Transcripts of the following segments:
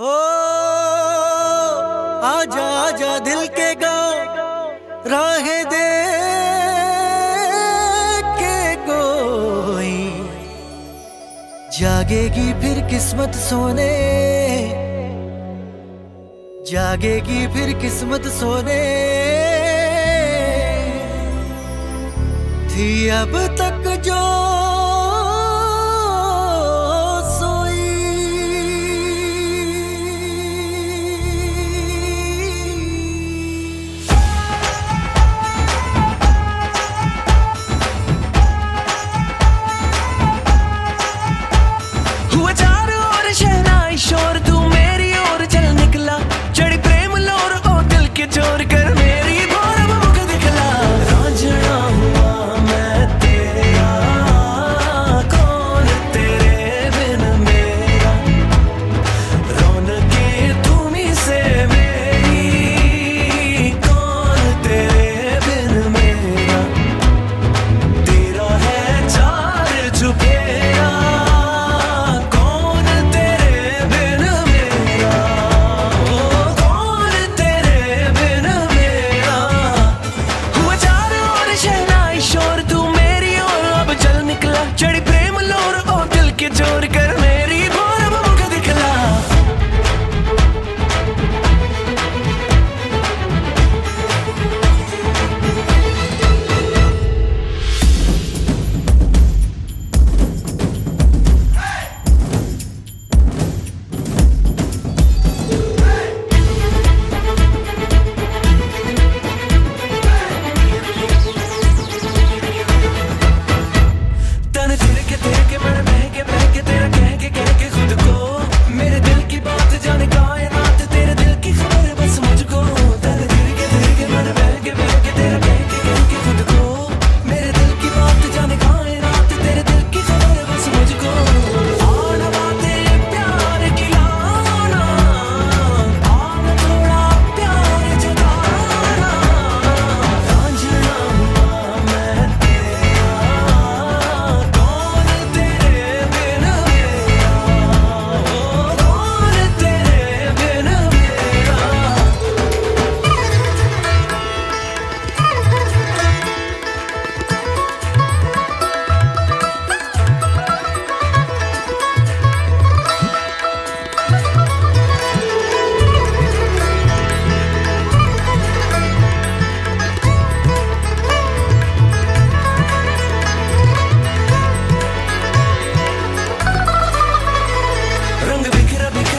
हो आजा आजा दिल के गाँव राहें दे के कोई जागेगी फिर किस्मत सोने, जागेगी फिर किस्मत सोने थी अब तक जो शोर तू मेरी ओर चल निकला, चढ़ी प्रेम लोर ओ दिल के चोर कर मेरी भोर मुख दिखला। रांझना हुआ मैं तेरा, कौन तेरे बिन मेरा, रौनके तुम्हीं से मेरी, कौन तेरे बिन मेरा, तेरा है चार चुफेरा, चढ़ी प्रेम लोर ओ दिल के चोर कर मेरी भोर मुख दिखला।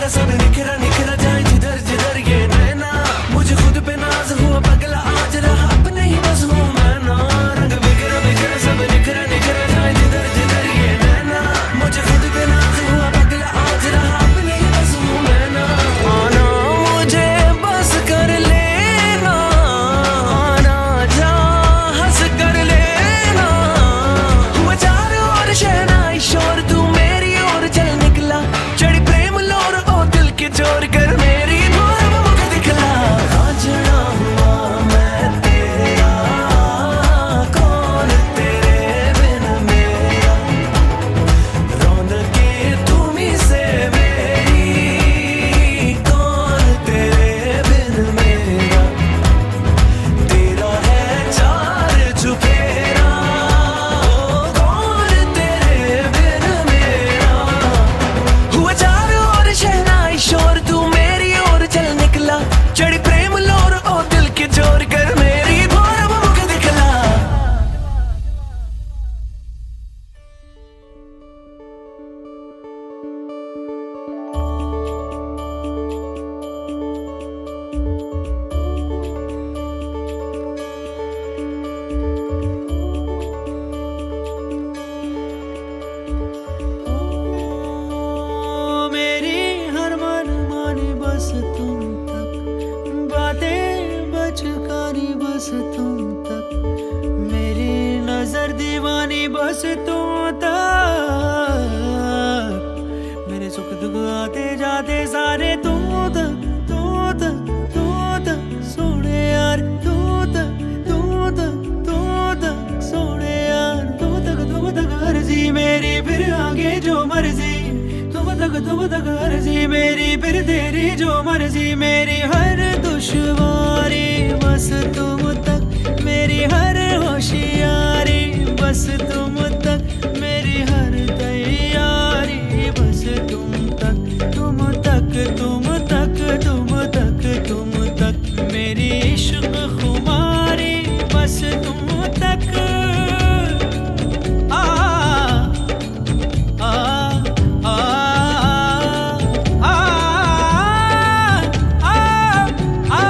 सब निखरा निखरा जाए जिधर जिधर ये नैना, मुझे खुद पे नाज हुआ पगला आज रहा अपने ही बस हूँ मैं ना। रंग बिखरा बिखरा सब निखरा निखरा जाए जिधर जिधर ये नैना, मुझे खुद पे नाज हुआ पगला आज रहा अपने ही बस हूँ मैं ना। आना मुझे बस कर लेना, आना जा हंस कर लेना, हुआ चारों ओर शहनाई शोर तू मेरी ओर चल निकला, चढ़ी प्रेम लोर के चोर कर मेरी भोर मुख दिखला। रांझना हुआ मैं तेरा, कौन तेरे बिन मेरा, रौनके तुम्हीं से मेरी, कौन तेरे बिन मेरा, तेरा है चार चुफेरा, कौन तेरे बिन मेरा, हुआ चारों ओर शहनाई शोर तू मेरी ओर चल निकला, चढ़ी प्रेम लोर ओ दिल के चोर कर मेरी भोर मुख दिखला। बस तुम तक बातें बचकानी, बस तुम तक मेरी नजर दीवानी, बस तुम तक मेरे सुख दुख आते जाते सारे तुम तक, तुम तक, तुम तक सोने यार, तुम तक, तुम तक, तुम तक सोने यार, तुम तक अर्जी मेरी फिर आगे जो मर्जी तुम तक तक अर्जी मेरी, फिर तेरी जो मर्जी मेरी, हर दुश्वारी बस तुम तक मेरी, हर होशियारी बस तुम तक मेरी, हर तैयारी बस तुम तक, तुम तक तुम तक तुम तक तुम तक मेरी इश्क खुमारी बस तुम तक। आ आ आ आ आ आ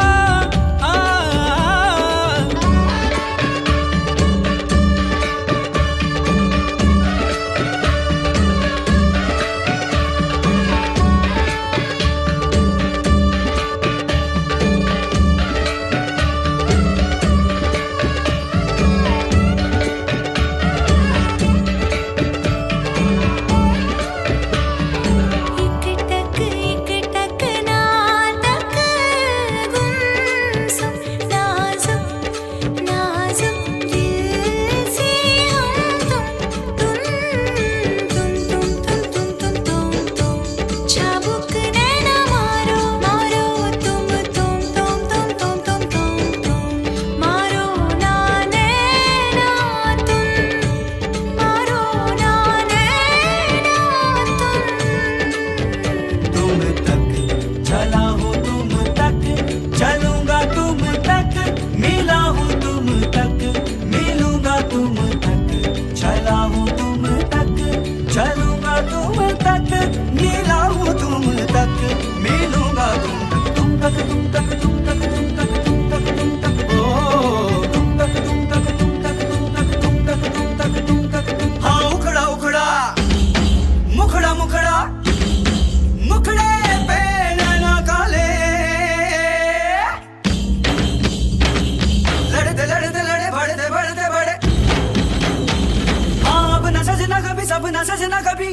सपना सजना कभी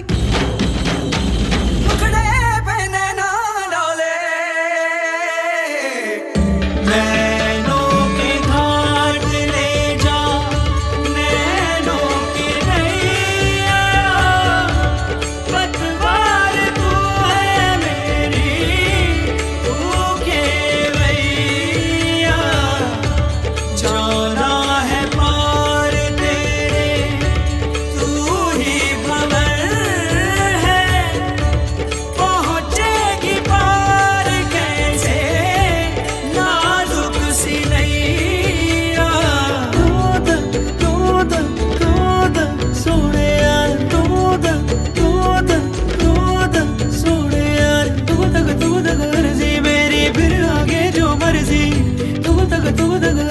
मुखड़े पे नैना डाले, नैनों के घाट ले जा, नैनों की नैया, पतवार तू है मेरी, तू केवैया, जाना है पार तेरे, तू ही पहुंचेगी पार कैसे, नाजुक सी नैया। सोने यार सोने यार, तुम तक अर्जी मेरी, फिर आगे जो मर्जी, तुम तक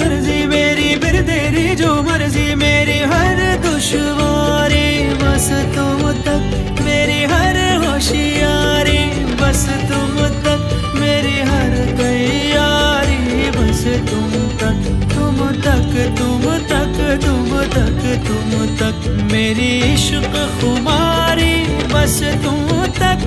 अर्जी मेरी, फिर तेरी जो मर्जी मेरी, हर दुश्वारी बस तुम तक मेरी, हर होशियारी बस तुम तक मेरी, हर तैयारी बस तुम तक, तुम तक तुम तक तुम तक तुम तक मेरी इश्क खुमारी बस तुम तक।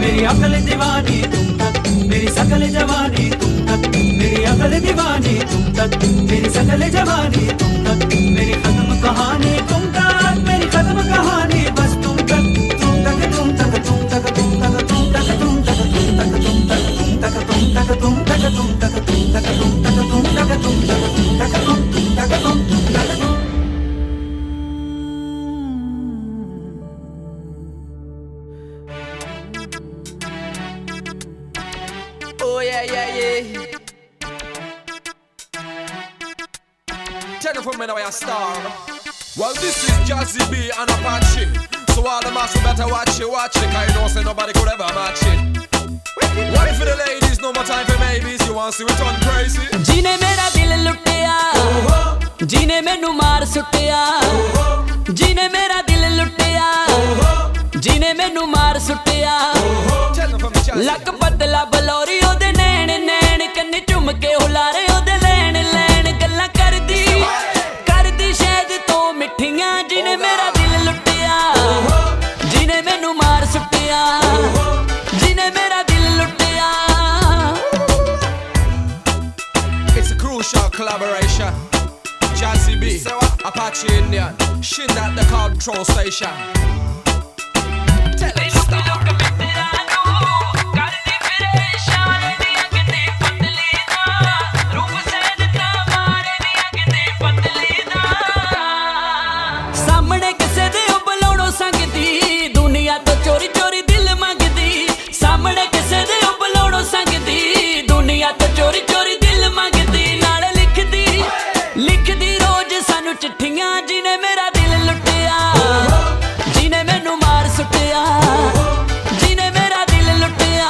मेरी अकल दीवानी तुम तक, मेरी सकल जवानी तुम तक, मेरी अकल दीवानी तुम तक, मेरी सकल जवानी तुम तक, मेरी खत्म कहानी तुम तक, मेरी खत्म कहानी बस तुम तक, तुम तक तुम तक तुम तक तुम तक तुम तक तुम तक तुम तक तुम तक तुम तक तुम तक तुम तक तुम तक तुम तक तुम तक तुम तक तुम तक तुम तक तुम तक तुम। Oh yeah, yeah, yeah. Tell you from when I star. Well, this is Jazzy B and Apache. So all the massive better watch it, cause you don't say nobody could ever match it. What for the ladies, no more time for babies, you want to see we turn crazy? जीने मेरा दिल लुटिया, जीने मैनू मार सुटिया, जीने मेरा दिल लुटिया, जीने मैनू मार सुटिया, Tell them from the Jazzy. Luck बदला बलौरी ओदे नैन नैन, कन्ने चुम के हुलारे ओदे लैन लैन, गल्लां करदी शायद तो मिठियां, जीने मेरा दिल लुटिया, जीने मैनू मार सुटिया, जीने मेरा दिल लुटिया। It's a crucial collaboration. Apache Indian, shin at the control station. Tell it star. ਸਾਹਮਣੇ ਕਿਸੇ ਦੇ ਉਹ ਬੁਲਾਉਣੋਂ ਸੰਗਦੀ ਦੁਨੀਆ ਤੋਂ ਚੋਰੀ ਚੋਰੀ ਦਿਲ ਮੰਗਦੀ ਸਾਹਮਣੇ ਕਿਸੇ ਦੇ ਉਹ ਬੁਲਾਉਣੋਂ ਸੰਗਦੀ ਦੁਨੀਆ ਤੋਂ ਚੋਰੀ ਚੋਰੀ ਦਿਲ ਮੰਗਦੀ ਨਾਲ ਲਿਖਦੀ ਰੋਜ਼ ਸਾਨੂੰ ਚਿੱਠੀਆਂ ਜਿਹਨੇ ਮੇਰਾ ਦਿਲ ਲੁੱਟਿਆ ਜਿਹਨੇ ਮੈਨੂੰ ਮਾਰ ਸੁੱਟਿਆ ਜਿਹਨੇ ਮੇਰਾ ਦਿਲ ਲੁੱਟਿਆ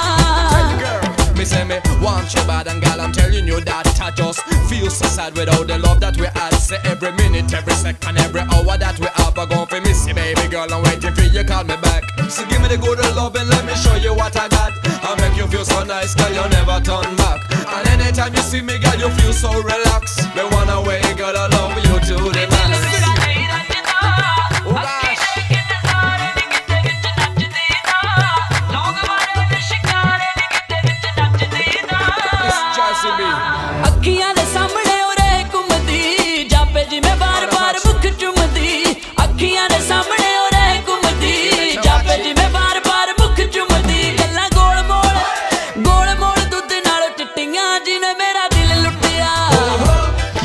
Me say me want you bad and gal, I'm telling you that I just feel so sad without the love that we had. Say every minute, every second, every hour that we have, I'm going for miss you, baby girl. I'm waiting for you, call me back. So give me the good love and let me show you what I got. I'll make you feel so nice, girl, you never turn back. And anytime you see me, girl, you feel so relaxed. Me wanna way, girl, I love you to the max. Oh gosh. It's Jazzy B. ਅੱਖੀਆਂ ਦੇ ਸਾਹਮਣੇ ਉਹ ਰਹਿ ਘੁੰਮਦੀ ਜਾਪੇ ਜਿਵੇਂ ਬਾਰ-ਬਾਰ ਮੁੱਖ ਚੁੰਮਦੀ ਅੱਖੀਆਂ ਦੇ ਸਾਹਮਣੇ ਉਹ ਰਹਿ ਘੁੰਮਦੀ ਜਾਪੇ ਜਿਵੇਂ ਬਾਰ-ਬਾਰ ਮੁੱਖ ਚੁੰਮਦੀ ਗੱਲਾਂ ਗੋਲ-ਮੋਲ ਦੁੱਧ ਨਾਲ ਟਿੱਟੀਆਂ ਜਿਹਨੇ ਮੇਰਾ ਦਿਲ ਲੁੱਟਿਆ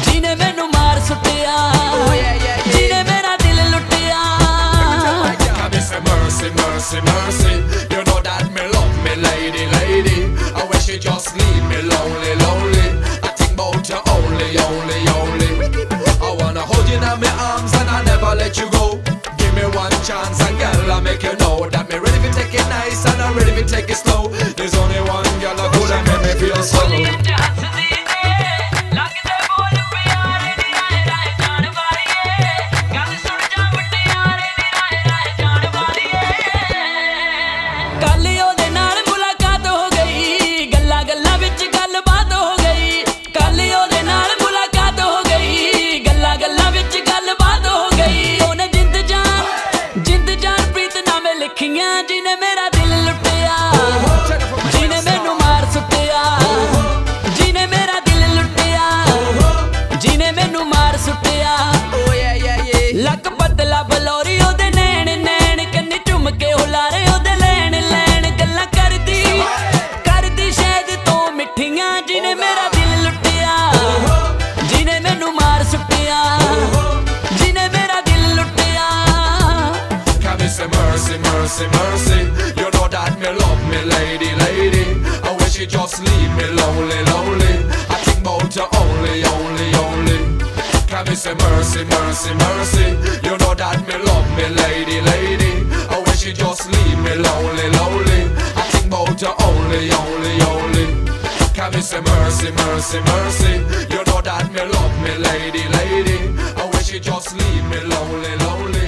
ਜਿਹਨੇ ਮੈਨੂੰ ਮਾਰ ਸੁੱਟਿਆ ਜਿਹਨੇ ਮੇਰਾ ਦਿਲ ਲੁੱਟਿਆ God, me say mercy, mercy, mercy. You know that me love me, lady, lady. I wish you just leave me lonely, lonely. I think about you only, only, only. I wanna hold you in my arms and I never let you go. Give me one chance and girl, I make you know that me ready to take it nice and I'm ready to take it slow. There's only one girl I could make me feel so low. ਕੱਲ ਉਹਦੇ ਨਾਲ ਮੁਲਾਕਾਤ ਹੋ ਗਈ ਗੱਲਾਂ ਵਿੱਚ ਗੱਲਬਾਤ ਹੋ ਗਈ ਕੱਲ ਉਹਦੇ ਨਾਲ ਮੁਲਾਕਾਤ ਹੋ ਗਈ ਗੱਲਾਂ ਵਿੱਚ ਗੱਲਬਾਤ ਹੋ ਗਈ ਉਹਨੇ ਜਿੰਦ ਜਾਨ ਪ੍ਰੀਤ ਨਾਮੇ ਲਿਖੀਆਂ ਜਿਹਨੇ ਮੇਰਾ ਦਿਲ ਲੁੱਟਿਆ ਜਿਹਨੇ ਮੈਨੂੰ ਮਾਰ ਸੁੱਟਿਆ ਜਿਹਨੇ ਮੇਰਾ ਦਿਲ ਲੁੱਟਿਆ ਜਿਹਨੇ ਮੈਨੂੰ ਮਾਰ ਸੁੱਟਿਆ ਲੱਕ ਪਤਲਾ ਬਲੌਰੀ ਉਹਦੇ ਨੈਣ ਕੰਨੀ ਝੁੰਮ ਕੇ ਹੁਲਾਰੇ ਉਹਦੇ ਲੈਣ ਗੱਲਾਂ ਕਰਦੀ ਸ਼ਾਇਦ ਤੋਂ ਮਿੱਠੀਆਂ ਜਿਹਨੇ ਮੇਰਾ ਦਿਲ ਲੁੱਟਿਆ ਜਿਹਨੇ ਮੈਨੂੰ ਮਾਰ ਸੁੱਟਿਆ ਜਿਹਨੇ ਮੇਰਾ ਦਿਲ ਲੁੱਟਿਆ Can me say mercy, mercy, mercy. You know that me love me, lady, lady. I wish you just leave me lonely, lonely. I think about you only, only, only. Can me say mercy, mercy, mercy. You know that me love me, lady, lady. I wish you just leave me lonely, lonely. I think about you only, only, only. Can me say mercy, mercy, mercy. You know that me love me, lady, lady. I wish you just leave me lonely, lonely.